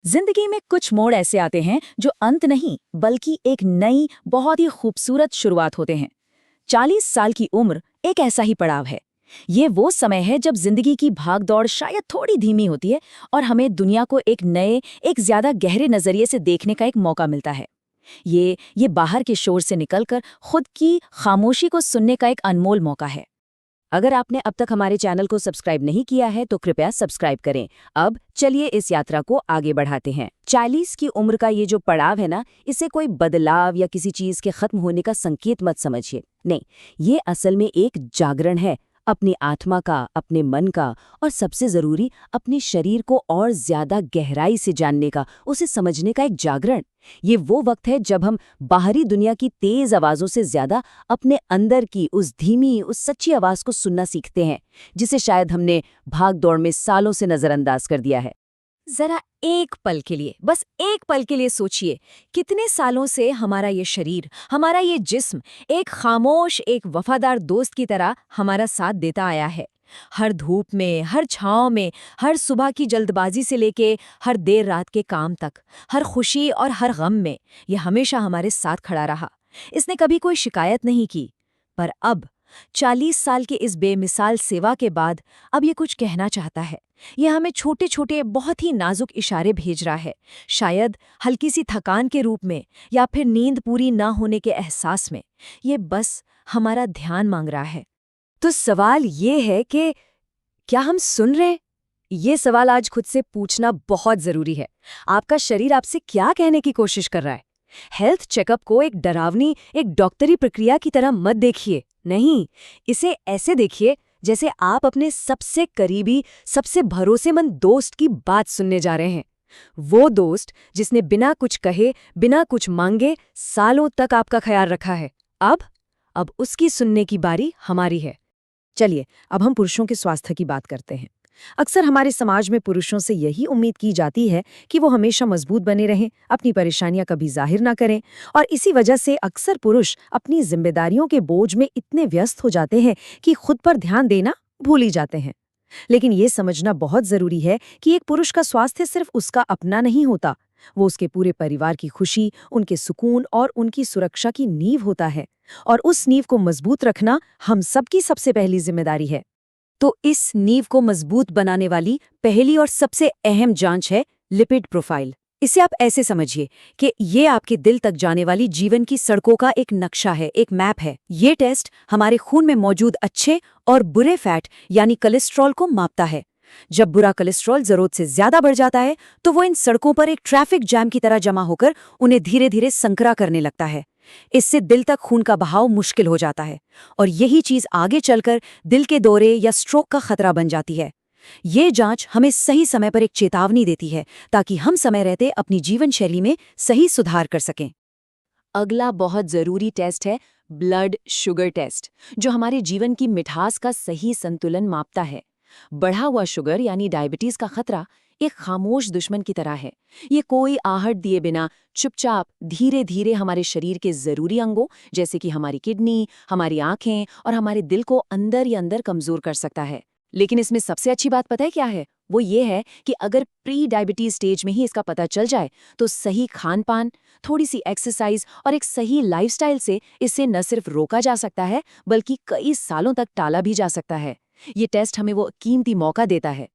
जिंदगी में कुछ मोड़ ऐसे आते हैं जो अंत नहीं बल्कि एक नई बहुत ही खूबसूरत शुरुआत होते हैं। 40 साल की उम्र एक ऐसा ही पड़ाव है। ये वो समय है जब जिंदगी की भागदौड़ शायद थोड़ी धीमी होती है और हमें दुनिया को एक नए, एक ज्यादा गहरे नजरिए से देखने का एक मौका मिलता है। ये बाहर के शोर से निकलकर खुद की खामोशी को सुनने का एक अनमोल मौका है। अगर आपने अब तक हमारे चैनल को सब्सक्राइब नहीं किया है तो कृपया सब्सक्राइब करें। अब चलिए इस यात्रा को आगे बढ़ाते हैं। 40 की उम्र का ये जो पड़ाव है ना, इसे कोई बदलाव या किसी चीज के खत्म होने का संकेत मत समझिए। नहीं, ये असल में एक जागरण है, अपनी आत्मा का, अपने मन का और सबसे जरूरी अपने शरीर को और ज्यादा गहराई से जानने का, उसे समझने का एक जागरण। ये वो वक्त है जब हम बाहरी दुनिया की तेज आवाजों से ज्यादा अपने अंदर की उस धीमी, उस सच्ची आवाज को सुनना सीखते हैं, जिसे शायद हमने भाग दौड़ में सालों से नजरअंदाज कर दिया है। जरा एक पल के लिए, बस एक पल के लिए सोचिए, कितने सालों से हमारा ये शरीर, हमारा ये जिस्म एक खामोश, एक वफादार दोस्त की तरह हमारा साथ देता आया है। हर धूप में, हर छांव में, हर सुबह की जल्दबाजी से लेके हर देर रात के काम तक, हर खुशी और हर गम में ये हमेशा हमारे साथ खड़ा रहा। इसने कभी कोई शिकायत नहीं की। पर अब 40 साल की इस बेमिसाल सेवा के बाद अब ये कुछ कहना चाहता है। ये हमें छोटे छोटे बहुत ही नाजुक इशारे भेज रहा है, शायद हल्की सी थकान के रूप में या फिर नींद पूरी ना होने के एहसास में। ये बस हमारा ध्यान मांग रहा है। तो सवाल ये है कि क्या हम सुन रहे हैं? ये सवाल आज खुद से पूछना बहुत जरूरी है। आपका शरीर आपसे क्या कहने की कोशिश कर रहा है? हेल्थ चेकअप को एक डरावनी, एक डॉक्टरी प्रक्रिया की तरह मत देखिए। नहीं, इसे ऐसे देखिए जैसे आप अपने सबसे करीबी, सबसे भरोसेमंद दोस्त की बात सुनने जा रहे हैं। वो दोस्त जिसने बिना कुछ कहे, बिना कुछ मांगे सालों तक आपका ख्याल रखा है। अब उसकी सुनने की बारी हमारी है। चलिए, अब हम पुरुषों के स्वास्थ्य की बात करते हैं। अक्सर हमारे समाज में पुरुषों से यही उम्मीद की जाती है कि वो हमेशा मजबूत बने रहें, अपनी परेशानियां कभी जाहिर ना करें, और इसी वजह से अक्सर पुरुष अपनी जिम्मेदारियों के बोझ में इतने व्यस्त हो जाते हैं कि खुद पर ध्यान देना भूल ही जाते हैं। लेकिन ये समझना बहुत जरूरी है कि एक पुरुष का स्वास्थ्य सिर्फ उसका अपना नहीं होता, वो उसके पूरे परिवार की खुशी, उनके सुकून और उनकी सुरक्षा की नींव होता है। और उस नींव को मजबूत रखना हम सबकी सबसे पहली जिम्मेदारी है। तो इस नींव को मजबूत बनाने वाली पहली और सबसे अहम जांच है लिपिड प्रोफाइल। इसे आप ऐसे समझिए कि ये आपके दिल तक जाने वाली जीवन की सड़कों का एक नक्शा है, एक मैप है। ये टेस्ट हमारे खून में मौजूद अच्छे और बुरे फैट यानी कोलेस्ट्रॉल को मापता है। जब बुरा कोलेस्ट्रॉल जरूरत से ज्यादा बढ़ जाता है तो वो इन सड़कों पर एक ट्रैफिक जैम की तरह जमा होकर उन्हें धीरे धीरे संकरा करने लगता है। इससे दिल तक खून का बहाव मुश्किल हो जाता है और यही चीज आगे चलकर दिल के दौरे या स्ट्रोक का खतरा बन जाती है। ये जांच हमें सही समय पर एक चेतावनी देती है ताकि हम समय रहते अपनी जीवन शैली में सही सुधार कर सकें। अगला बहुत जरूरी टेस्ट है ब्लड शुगर टेस्ट, जो हमारे जीवन की मिठास का सही संतुलन मापता है। बढ़ा हुआ शुगर यानी डायबिटीज का खतरा एक खामोश दुश्मन की तरह है। ये कोई आहट दिए बिना चुपचाप धीरे धीरे हमारे शरीर के जरूरी अंगों जैसे कि हमारी किडनी, हमारी आंखें और हमारे दिल को अंदर ही अंदर कमजोर कर सकता है। लेकिन इसमें सबसे अच्छी बात पता है क्या है? वो ये है कि अगर प्री डायबिटीज स्टेज में ही इसका पता चल जाए तो सही खान पान, थोड़ी सी एक्सरसाइज और एक सही लाइफस्टाइल से इसे न सिर्फ रोका जा सकता है बल्कि कई सालों तक टाला भी जा सकता है। ये टेस्ट हमें वो कीमती मौका देता है।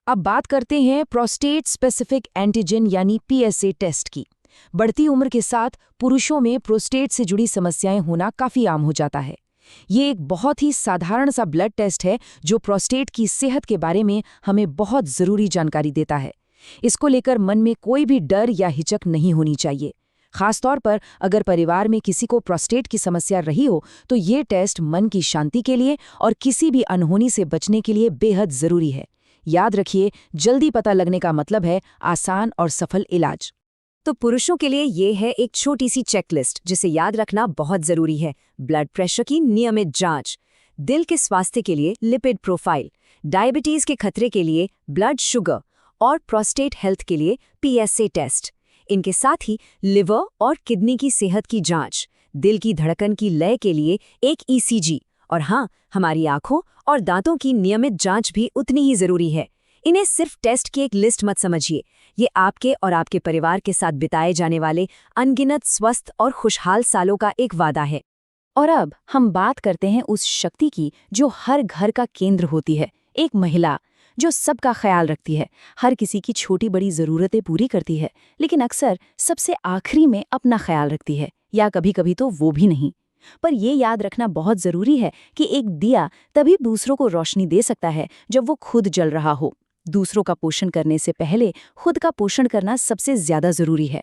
अब बात करते हैं प्रोस्टेट स्पेसिफिक एंटीजन यानी पीएसए टेस्ट की। बढ़ती उम्र के साथ पुरुषों में प्रोस्टेट से जुड़ी समस्याएं होना काफी आम हो जाता है। ये एक बहुत ही साधारण सा ब्लड टेस्ट है जो प्रोस्टेट की सेहत के बारे में हमें बहुत जरूरी जानकारी देता है। इसको लेकर मन में कोई भी डर या हिचक नहीं होनी चाहिए। खासतौर पर अगर परिवार में किसी को प्रोस्टेट की समस्या रही हो तो ये टेस्ट मन की शांति के लिए और किसी भी अनहोनी से बचने के लिए बेहद जरूरी है। याद रखिए, जल्दी पता लगने का मतलब है आसान और सफल इलाज। तो पुरुषों के लिए ये है एक छोटी सी चेकलिस्ट जिसे याद रखना बहुत जरूरी है। ब्लड प्रेशर की नियमित जांच, दिल के स्वास्थ्य के लिए लिपिड प्रोफाइल, डायबिटीज के खतरे के लिए ब्लड शुगर और प्रोस्टेट हेल्थ के लिए पीएसए टेस्ट। इनके साथ ही लिवर और किडनी की सेहत की जांच, दिल की धड़कन की लय के लिए एक ईसीजी और हाँ, हमारी आंखों और दांतों की नियमित जांच भी उतनी ही जरूरी है। इन्हें सिर्फ टेस्ट की एक लिस्ट मत समझिए, ये आपके और आपके परिवार के साथ बिताए जाने वाले अनगिनत स्वस्थ और खुशहाल सालों का एक वादा है। और अब हम बात करते हैं उस शक्ति की जो हर घर का केंद्र होती है, एक महिला जो सबका ख्याल रखती है, हर किसी की छोटी बड़ी ज़रूरतें पूरी करती है, लेकिन अक्सर सबसे आखिरी में अपना ख्याल रखती है, या कभी कभी तो वो भी नहीं। पर ये याद रखना बहुत ज़रूरी है कि एक दिया तभी दूसरों को रोशनी दे सकता है जब वो खुद जल रहा हो। दूसरों का पोषण करने से पहले खुद का पोषण करना सबसे ज़्यादा ज़रूरी है।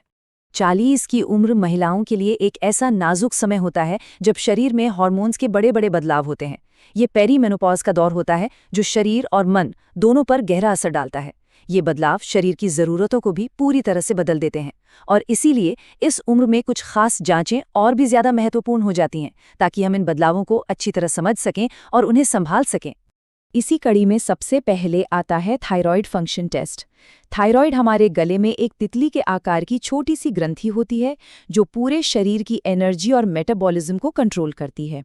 40 की उम्र महिलाओं के लिए एक ऐसा नाजुक समय होता है जब शरीर में हार्मोन्स के बड़े बड़े बदलाव होते हैं। ये पेरीमेनोपॉज का दौर होता है जो शरीर और मन दोनों पर गहरा असर डालता है। ये बदलाव शरीर की ज़रूरतों को भी पूरी तरह से बदल देते हैं, और इसीलिए इस उम्र में कुछ खास जांचें और भी ज़्यादा महत्वपूर्ण हो जाती हैं, ताकि हम इन बदलावों को अच्छी तरह समझ सकें और उन्हें संभाल सकें। इसी कड़ी में सबसे पहले आता है थायराइड फंक्शन टेस्ट। थायराइड हमारे गले में एक तितली के आकार की छोटी सी ग्रंथि होती है जो पूरे शरीर की एनर्जी और मेटाबॉलिज्म को कंट्रोल करती है।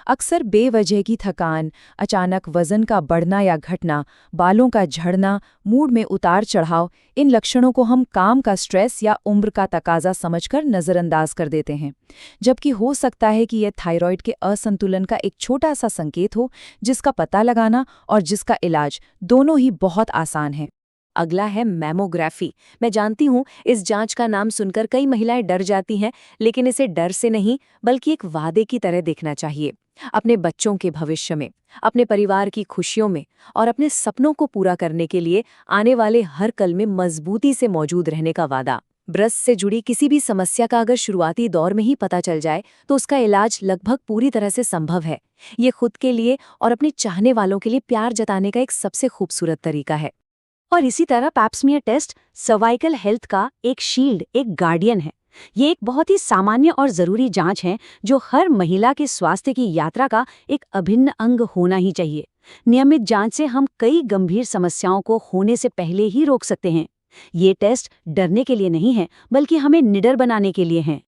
अक्सर बेवजह की थकान, अचानक वजन का बढ़ना या घटना, बालों का झड़ना, मूड में उतार चढ़ाव, इन लक्षणों को हम काम का स्ट्रेस या उम्र का तकाजा समझकर नज़रअंदाज कर देते हैं, जबकि हो सकता है कि यह थायराइड के असंतुलन का एक छोटा सा संकेत हो, जिसका पता लगाना और जिसका इलाज दोनों ही बहुत आसान है। अगला है मैमोग्राफी। मैं जानती हूँ इस जांच का नाम सुनकर कई महिलाएं डर जाती हैं, लेकिन इसे डर से नहीं बल्कि एक वादे की तरह देखना चाहिए। अपने बच्चों के भविष्य में, अपने परिवार की खुशियों में और अपने सपनों को पूरा करने के लिए आने वाले हर कल में मजबूती से मौजूद रहने का वादा। ब्रेस्ट से जुड़ी किसी भी समस्या का अगर शुरुआती दौर में ही पता चल जाए तो उसका इलाज लगभग पूरी तरह से संभव है। ये खुद के लिए और अपने चाहने वालों के लिए प्यार जताने का एक सबसे खूबसूरत तरीका है। और इसी तरह pap smear test cervical health का एक शील्ड, एक गार्डियन है। ये एक बहुत ही सामान्य और ज़रूरी जांच है जो हर महिला के स्वास्थ्य की यात्रा का एक अभिन्न अंग होना ही चाहिए। नियमित जांच से हम कई गंभीर समस्याओं को होने से पहले ही रोक सकते हैं। ये टेस्ट डरने के लिए नहीं है बल्कि हमें निडर बनाने के लिए हैं।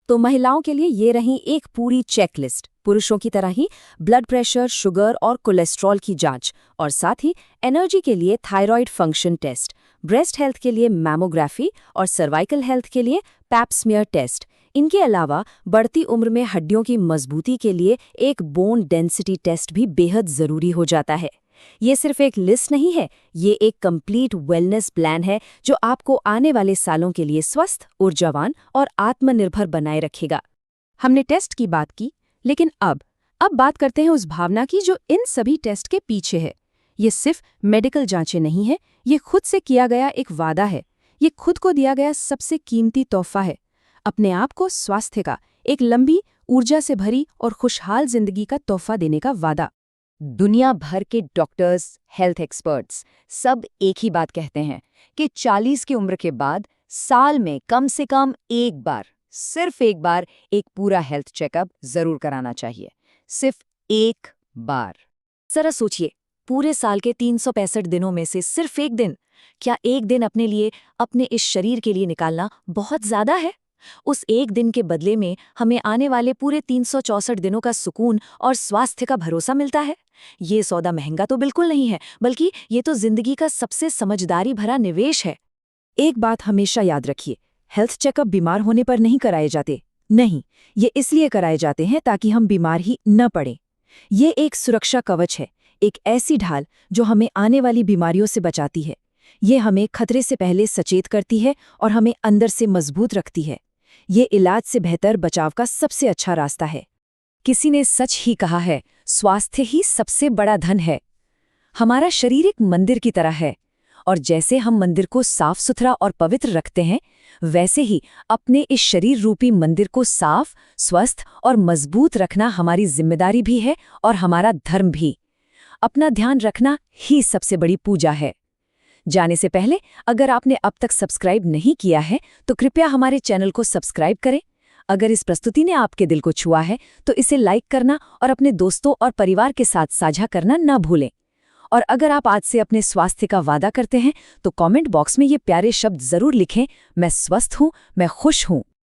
तो महिलाओं के लिए ये रही एक पूरी चेकलिस्ट, पुरुषों की तरह ही ब्लड प्रेशर, शुगर और कोलेस्ट्रॉल की जांच, और साथ ही एनर्जी के लिए thyroid function test, breast health के लिए मैमोग्राफी और सर्वाइकल हेल्थ के लिए पैप स्मीयर टेस्ट। इनके अलावा बढ़ती उम्र में हड्डियों की मजबूती के लिए एक बोन डेंसिटी टेस्ट भी बेहद ज़रूरी हो जाता है। ये सिर्फ एक लिस्ट नहीं है, ये एक कंप्लीट वेलनेस प्लान है जो आपको आने वाले सालों के लिए स्वस्थ, ऊर्जावान और आत्मनिर्भर बनाए रखेगा। हमने टेस्ट की बात की, लेकिन अब बात करते हैं उस भावना की जो इन सभी टेस्ट के पीछे है। ये सिर्फ मेडिकल जांचें नहीं है, ये खुद से किया गया एक वादा है। ये खुद को दिया गया सबसे कीमती तोहफा है, अपने आप को स्वास्थ्य का, एक लंबी, ऊर्जा से भरी और खुशहाल जिंदगी का तोहफा देने का वादा। दुनिया भर के डॉक्टर्स, हेल्थ एक्सपर्ट्स सब एक ही बात कहते हैं कि 40 की उम्र के बाद साल में कम से कम एक बार, सिर्फ एक बार, एक पूरा हेल्थ चेकअप जरूर कराना चाहिए। सिर्फ एक बार। जरा सोचिए, पूरे साल के 365 दिनों में से सिर्फ एक दिन, क्या एक दिन अपने लिए, अपने इस शरीर के लिए निकालना बहुत ज्यादा है? उस एक दिन के बदले में हमें आने वाले पूरे 364 दिनों का सुकून और स्वास्थ्य का भरोसा मिलता है। ये सौदा महंगा तो बिल्कुल नहीं है, बल्कि ये तो जिंदगी का सबसे समझदारी भरा निवेश है। एक बात हमेशा याद रखिए, हेल्थ चेकअप बीमार होने पर नहीं कराए जाते। नहीं, ये इसलिए कराए जाते हैं ताकि हम बीमार ही न पड़ें। ये एक सुरक्षा कवच है, एक ऐसी ढाल जो हमें आने वाली बीमारियों से बचाती है। ये हमें खतरे से पहले सचेत करती है और हमें अंदर से मजबूत रखती है। ये इलाज से बेहतर बचाव का सबसे अच्छा रास्ता है। किसी ने सच ही कहा है, स्वास्थ्य ही सबसे बड़ा धन है। हमारा शरीर एक मंदिर की तरह है, और जैसे हम मंदिर को साफ सुथरा और पवित्र रखते हैं, वैसे ही अपने इस शरीर रूपी मंदिर को साफ, स्वस्थ और मजबूत रखना हमारी जिम्मेदारी भी है और हमारा धर्म भी। अपना ध्यान रखना ही सबसे बड़ी पूजा है। जाने से पहले अगर आपने अब तक सब्सक्राइब नहीं किया है तो कृपया हमारे चैनल को सब्सक्राइब करें। अगर इस प्रस्तुति ने आपके दिल को छुआ है तो इसे लाइक करना और अपने दोस्तों और परिवार के साथ साझा करना न भूलें। और अगर आप आज से अपने स्वास्थ्य का वादा करते हैं तो कमेंट बॉक्स में ये प्यारे शब्द जरूर लिखें, मैं स्वस्थ हूँ, मैं खुश हूँ।